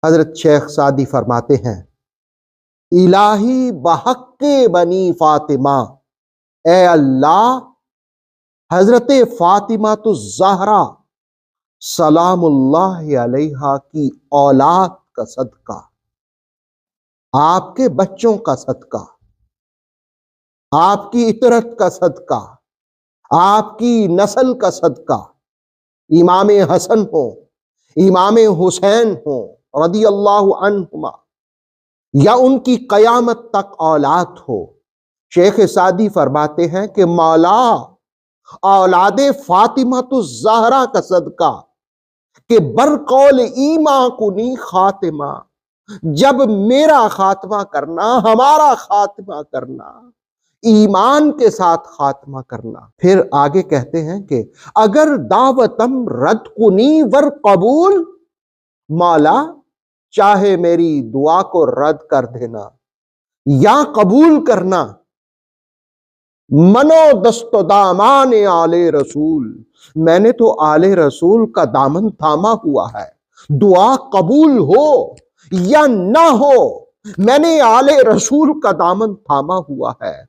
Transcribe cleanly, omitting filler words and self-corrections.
حضرت شیخ سعدی فرماتے ہیں، الہی بحق بنی فاطمہ، اے اللہ حضرت فاطمہ الزہرا سلام اللہ علیہا کی اولاد کا صدقہ، آپ کے بچوں کا صدقہ، آپ کی اطرت کا صدقہ، آپ کی نسل کا صدقہ، امام حسن ہو، امام حسین ہو رضی اللہ عنہما، یا ان کی قیامت تک اولاد ہو۔ شیخ سعدی فرماتے ہیں کہ مولا اولاد فاطمہ الزہرا کا صدقہ کہ برقول ایمان کنی خاتمہ، جب میرا خاتمہ کرنا، ہمارا خاتمہ کرنا، ایمان کے ساتھ خاتمہ کرنا۔ پھر آگے کہتے ہیں کہ اگر دعوتم رد کنی ور قبول، مولا چاہے میری دعا کو رد کر دینا یا قبول کرنا، منو دست و دامان آل رسول، میں نے تو آل رسول کا دامن تھاما ہوا ہے، دعا قبول ہو یا نہ ہو میں نے آل رسول کا دامن تھاما ہوا ہے۔